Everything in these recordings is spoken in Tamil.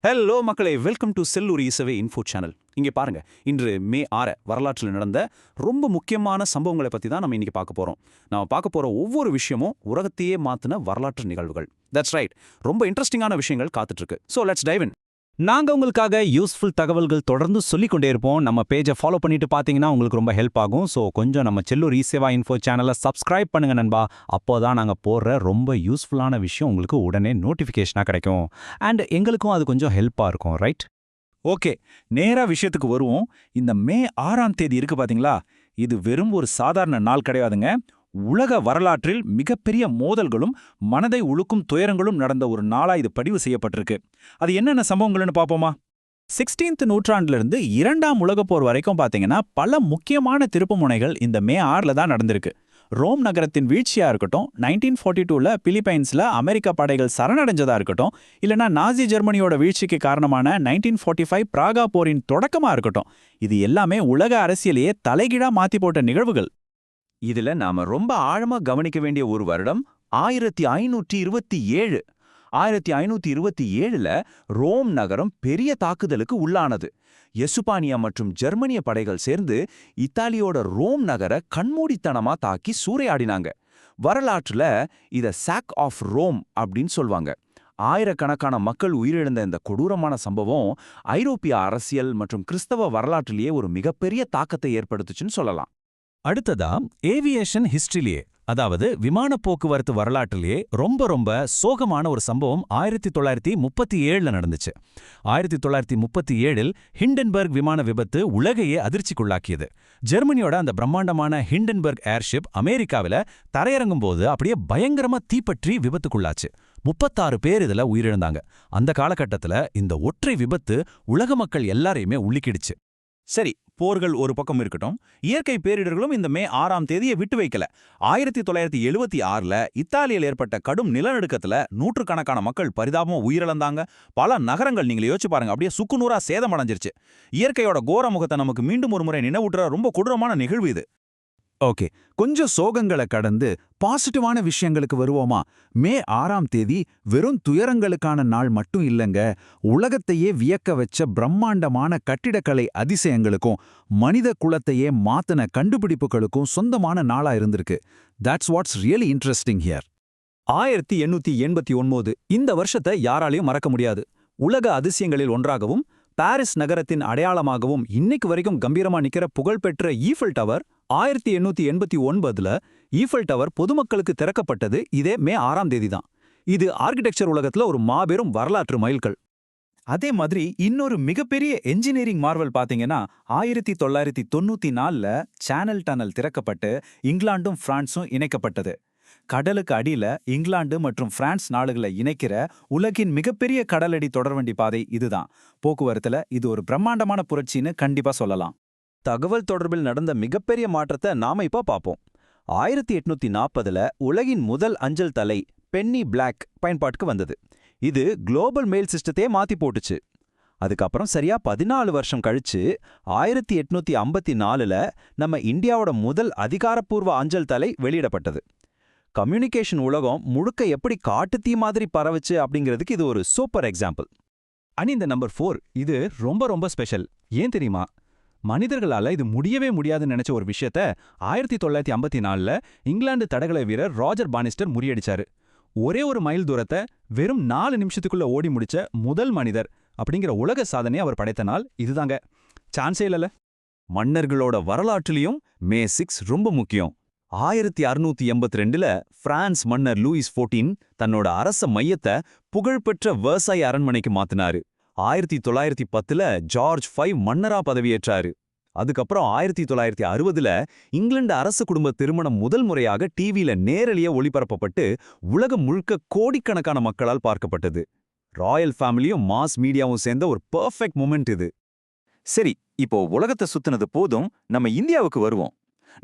ஹலோ மக்களே, வெல்கம் டு செல்லூர் ஈசவே இன்ஃபோ சேனல். இங்கே பாருங்க, இன்று மே 6 வரலாற்றில் நடந்த ரொம்ப முக்கியமான சம்பவங்களை பற்றி தான் நம்ம இன்னைக்கு பார்க்க போகிறோம். நம்ம பார்க்க போகிற ஒவ்வொரு விஷயமும் உலகத்தையே மாற்றின வரலாற்று நிகழ்வுகள். தட்ஸ் ரைட், ரொம்ப இன்ட்ரெஸ்டிங்கான விஷயங்கள் காத்துட்ருக்கு. So let's dive in. நாங்கள் உங்களுக்காக யூஸ்ஃபுல் தகவல்கள் தொடர்ந்து சொல்லிக் கொண்டே இருப்போம். நம்ம பேஜை ஃபாலோ பண்ணிட்டு பார்த்தீங்கன்னா உங்களுக்கு ரொம்ப ஹெல்ப் ஆகும். ஸோ கொஞ்சம் நம்ம செல்லூர் ஈசேவா இன்ஃபோ சேனலை சப்ஸ்கிரைப் பண்ணுங்க நண்பா. அப்போ தான் நாங்கள் போடுற ரொம்ப யூஸ்ஃபுல்லான விஷயம் உங்களுக்கு உடனே நோட்டிஃபிகேஷனாக கிடைக்கும். அண்ட் எங்களுக்கும் அது கொஞ்சம் ஹெல்ப்பாக இருக்கும், ரைட்? ஓகே, நேரா விஷயத்துக்கு வருவோம். இந்த மே 6ஆம் தேதி இருக்கு பாத்தீங்களா, இது வெறும் ஒரு சாதாரண நாள் கிடையாதுங்க. உலக வரலாற்றில் மிகப்பெரிய மோதல்களும் மனதை உழுக்கும் துயரங்களும் நடந்த ஒரு நாளா இது பதிவு செய்யப்பட்டிருக்கு. அது என்னென்ன சம்பவங்கள்னு பாப்போமா? 16th நூற்றாண்டிலிருந்து இரண்டாம் உலகப் போர் வரைக்கும் பார்த்தீங்கன்னா பல முக்கியமான திருப்புமுனைகள் இந்த மே 6ல் தான் நடந்திருக்கு. ரோம் நகரத்தின் வீழ்ச்சியா இருக்கட்டும், 1942ல பிலிப்பைன்ஸ்ல அமெரிக்க படைகள் சரணடைஞ்சதா இருக்கட்டும், இல்லனா நாசி ஜெர்மனியோட வீழ்ச்சிக்கு காரணமான 1945 பிராகா போரின் தொடக்கமா இருக்கட்டும், இது எல்லாமே உலக அரசியலையே தலைகீழா மாத்தி போட்ட நிகழ்வுகள். இதுல நாம ரொம்ப ஆழமா கவனிக்க வேண்டிய ஒரு வருடம் 1527. 1527ல ரோம் நகரம் பெரிய தாக்குதலுக்கு உள்ளானது. எசுப்பானியா மற்றும் ஜெர்மனிய படைகள் சேர்ந்து இத்தாலியோட ரோம் நகர கண்மூடித்தனமா தாக்கி சூறையாடினாங்க. வரலாற்றுல இத சாக் ஆஃப் ரோம் அப்படின்னு சொல்வாங்க. ஆயிரக்கணக்கான மக்கள் உயிரிழந்த இந்த கொடூரமான சம்பவம் ஐரோப்பிய அரசியல் மற்றும் கிறிஸ்தவ வரலாற்றிலேயே ஒரு மிகப்பெரிய தாக்கத்தை ஏற்படுத்துச்சுன்னு சொல்லலாம். அடுத்ததா ஏவியேஷன் ஹிஸ்டரியிலேயே, அதாவது விமான போக்குவரத்து வரலாற்றிலேயே ரொம்ப சோகமான ஒரு சம்பவம் 1937ல் நடந்துச்சு. 1937ல் ஹிண்டன்பர்க் விமான விபத்து உலகையே அதிர்ச்சிக்குள்ளாக்கியது. ஜெர்மனியோட அந்த பிரம்மாண்டமான ஹிண்டன்பர்க் ஏர்ஷிப் அமெரிக்காவில தரையிறங்கும் போது அப்படியே பயங்கரமா தீப்பற்றி விபத்துக்குள்ளாச்சு. 36 பேர் இதுல உயிரிழந்தாங்க. அந்த காலகட்டத்துல இந்த ஒற்றை விபத்து உலக மக்கள் எல்லாரையுமே உள்ளிக்கிடுச்சு. சரி, போர்கள் ஒரு பக்கம் இருக்கட்டும், இயற்கை பேரிடர்களும் இந்த மே 6ஆம் தேதியை விட்டு வைக்கல. 1976ல இத்தாலியில் ஏற்பட்ட கடும் நிலநடுக்கத்துல நூற்றுக்கணக்கான மக்கள் பரிதாபமா உயிரிழந்தாங்க. பல நகரங்கள் நீங்க யோசிச்சு பாருங்க, அப்படியே சுக்குநூறா சேதமடைஞ்சிருச்சு. இயற்கையோட கோர முகத்தை நமக்கு மீண்டும் ஒரு முறை நினைவூட்டுற ரொம்ப கொடூரமான நிகழ்வு இது. ஓகே, கொஞ்சம் சோகங்களை கடந்து பாசிட்டிவான விஷயங்களுக்கு வருவோமா? மே 6ஆம் தேதி வெறும் துயரங்களுக்கான நாள் மட்டும் இல்லைங்க. உலகத்தையே வியக்க வச்ச பிரம்மாண்டமான கட்டிடக்கலை அதிசயங்களுக்கும் மனித குலத்தையே மாத்தின கண்டுபிடிப்புகளுக்கும் சொந்தமான நாளா இருந்திருக்கு. That's watts really interesting here. 1889 இந்த வருஷத்தை யாராலையும் மறக்க முடியாது. உலக அதிசயங்களில் ஒன்றாகவும் பாரிஸ் நகரத்தின் அடையாளமாகவும் இன்னைக்கு வரைக்கும் கம்பீரமா நிக்கிற புகழ்பெற்ற ஈஃபில் டவர் 1889ல ஈஃபில் டவர் பொதுமக்களுக்கு திறக்கப்பட்டது இதே மே 6ஆம் தேதி தான். இது ஆர்கிடெக்சர் உலகத்துல ஒரு மாபெரும் வரலாற்று மைல்கல். அதே மாதிரி இன்னொரு மிகப்பெரிய என்ஜினியரிங் மார்வல் பாத்தீங்கன்னா 1994ல சேனல் டனல் திறக்கப்பட்டு இங்கிலாந்தும் பிரான்ஸும் இணைக்கப்பட்டது. கடலுக்கு அடியில இங்கிலாந்து மற்றும் பிரான்ஸ் நாடுகளை இணைக்கிற உலகின் மிகப்பெரிய கடலடி தொடர்வண்டி பாதை இதுதான். போக்குவரத்துல இது ஒரு பிரம்மாண்டமான புரட்சின்னு கண்டிப்பா சொல்லலாம். தகவல் தொடர்பில் நடந்த மிகப்பெரிய மாற்றத்தை நாம இப்ப பார்ப்போம். 1840ல உலகின் முதல் அஞ்சல் தலை பென்னி பிளாக் பயன்பாட்டுக்கு வந்தது. இது குளோபல் மெயில் சிஸ்டத்தையே மாத்தி போட்டுச்சு. அதுக்கப்புறம் சரியா 14 வருஷம் கழிச்சு 1854ல நம்ம இந்தியாவோட முதல் அதிகாரப்பூர்வ அஞ்சல் தலை வெளியிடப்பட்டது. கம்யூனிகேஷன் உலகம் முழுக்க எப்படி காட்டுத்தீ மாதிரி பரவுச்சு அப்படிங்கிறதுக்கு இது ஒரு சூப்பர் எக்ஸாம்பிள். அண்ட் இந்த நம்பர் 4 இது ரொம்ப ஸ்பெஷல். ஏன் தெரியுமா? மனிதர்களால இது முடியவே முடியாதுன்னு நினைச்ச ஒரு விஷயத்த 1954ல இங்கிலாந்து தடகள வீரர் ராஜர் பானிஸ்டர் முறியடிச்சாரு. ஒரே ஒரு மைல் தூரத்தை வெறும் 4 நிமிஷத்துக்குள்ள ஓடி முடிச்ச முதல் மனிதர் அப்படிங்கிற உலக சாதனையை அவர் படைத்த நாள் இதுதாங்க. சான்ஸே இல்லல. மன்னர்களோட வரலாற்றிலையும் மே 6 ரொம்ப முக்கியம். 1682ல பிரான்ஸ் மன்னர் லூயிஸ் 14 தன்னோட அரச மையத்தை புகழ்பெற்ற வெர்சாய் அரண்மனைக்கு மாத்தினாரு. 1910ல ஜார்ஜ் 5 மன்னரா பதவியேற்றாரு. அதுக்கப்புறம் 1960ல இங்கிலாந்து அரச குடும்ப திருமணம் முதல் முறையாக டிவியில நேரலியா ஒளிபரப்பப்பட்டு உலகம் முழுக்க கோடிக்கணக்கான மக்களால் பார்க்கப்பட்டது. ராயல் ஃபேமிலியும் மாஸ் மீடியாவும் சேர்ந்த ஒரு பெர்ஃபெக்ட் மொமெண்ட் இது. சரி, இப்போ உலகத்தை சுத்தினது போதும், நம்ம இந்தியாவுக்கு வருவோம்.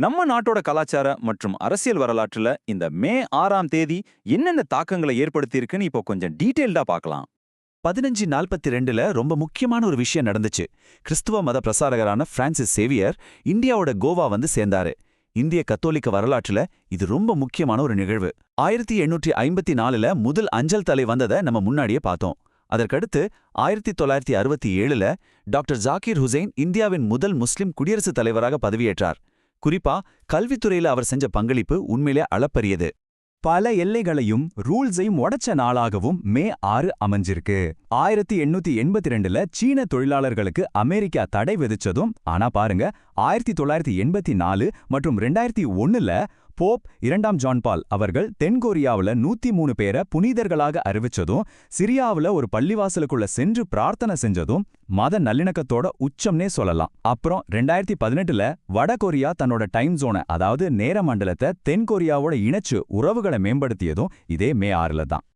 நம்ம நாட்டோட கலாச்சார மற்றும் அரசியல் வரலாற்றுல இந்த மே 6ஆம் தேதி என்னென்ன தாக்கங்களை ஏற்படுத்தியிருக்குன்னு இப்போ கொஞ்சம் டீட்டெயில்டா பார்க்கலாம். 1542ல ரொம்ப முக்கியமான ஒரு விஷயம் நடந்துச்சு. கிறிஸ்துவ மத பிரசாரகரான பிரான்சிஸ் சேவியர் இந்தியாவோட கோவா வந்து சேர்ந்தாரு. இந்திய கத்தோலிக்க வரலாற்றுல இது ரொம்ப முக்கியமான ஒரு நிகழ்வு. 1854ல முதல் அஞ்சல் தலை வந்ததை நம்ம முன்னாடியே பார்த்தோம். அதற்கடுத்து 1967ல டாக்டர் ஜாகிர் ஹுசைன் இந்தியாவின் முதல் முஸ்லிம் குடியரசுத் தலைவராக பதவியேற்றார். குறிப்பா கல்வித்துறையில அவர் செஞ்ச பங்களிப்பு உண்மையிலே அளப்பரியது. பல எல்லைகளையும் ரூல்ஸையும் உடைச்ச நாளாகவும் மே 6 அமைஞ்சிருக்கு. 1882ல சீன தொழிலாளர்களுக்கு அமெரிக்கா தடை விதிச்சதும், ஆனா பாருங்க 1984 மற்றும் 2001ல போப் 2ஆம் ஜான் பால் அவர்கள் தென்கொரியாவுல 103 பேரை புனிதர்களாக அறிவிச்சதும், சிரியாவுல ஒரு பள்ளிவாசலுக்குள்ள சென்று பிரார்த்தனை செஞ்சதும் மத நல்லிணக்கத்தோட உச்சம்னே சொல்லலாம். அப்புறம் 2018ல வடகொரியா தன்னோட டைம் ஜோனை, அதாவது நேர மண்டலத்தை தென்கொரியாவோட இணைச்சு உறவுகளை மேம்படுத்தியதும் இதே மே 6ல தான்.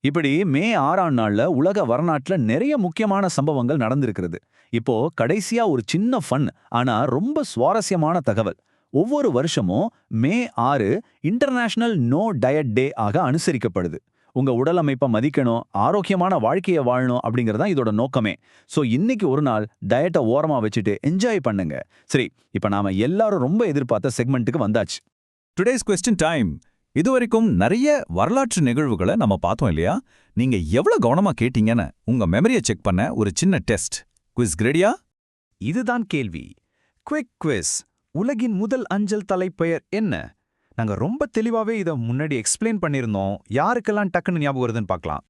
இப்படி மே 6ஆம் நாள்ல உலக வரலாற்றுல நிறைய முக்கியமான சம்பவங்கள் நடந்திருக்கிறது. இப்போ கடைசியா ஒரு சின்ன ஃபன் ஆனா ரொம்ப சுவாரஸ்யமான தகவல். ஒவ்வொரு வருஷமும் மே 6 இன்டர்நேஷனல் நோ டயட் டே ஆக அனுசரிக்கப்படுது. உங்க உடல் அமைப்பை மதிக்கணும், ஆரோக்கியமான வாழ்க்கையை வாழணும் அப்படிங்கறதா இதோட நோக்கமே. சோ இன்னைக்கு ஒரு நாள் டயட்டை ஓரமா வச்சுட்டு என்ஜாய் பண்ணுங்க. சரி, இப்ப நாம எல்லாரும் ரொம்ப எதிர்பார்த்த செக்மெண்ட்டுக்கு வந்தாச்சு. Today's question time. இதுவரைக்கும் நிறைய வரலாற்று நிகழ்வுகளை நம்ம பார்த்தோம் இல்லையா? நீங்க எவ்வளவு கவனமா கேட்டீங்கன்னு உங்க மெமரியை செக் பண்ண ஒரு சின்ன டெஸ்ட். குவிஸ் ரெடியா? இதுதான் கேள்வி. Quick quiz. உலகின் முதல் அஞ்சல் தலைப்பெயர் என்ன? நாங்க ரொம்ப தெளிவாவே இத முன்னாடி எக்ஸ்பிளைன் பண்ணிருந்தோம். யாருக்கெல்லாம் டக்குன்னு ஞாபகம் வருதுன்னு பார்க்கலாம்.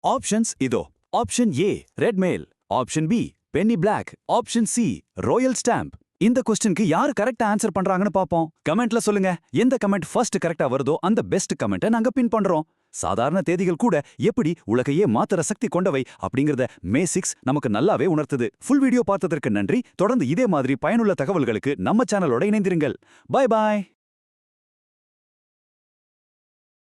ஆப்ஷன்ஸ் இதோ. Option A red mail, option B Penny Black, option C royal stamp. இந்த கொஸ்டினுக்கு யார் கரெக்டா ஆன்சர் பண்றாங்கன்னு பாப்போம். கமெண்ட்ல சொல்லுங்க. எந்த கமெண்ட் ஃபர்ஸ்ட் கரெக்டா வருதோ அந்த பெஸ்ட் கமெண்ட்டை நாங்க பின் பண்றோம். சாதாரண தேதிகள் கூட எப்படி உலகையே மாத்திர சக்தி கொண்டவை அப்படிங்கறத மே 6 நமக்கு நல்லாவே உணர்த்துது. ஃபுல் வீடியோ பார்த்ததற்கு நன்றி. தொடர்ந்து இதே மாதிரி பயனுள்ள தகவல்களுக்கு நம்ம சேனலோட இணைந்திருங்கள். Bye bye.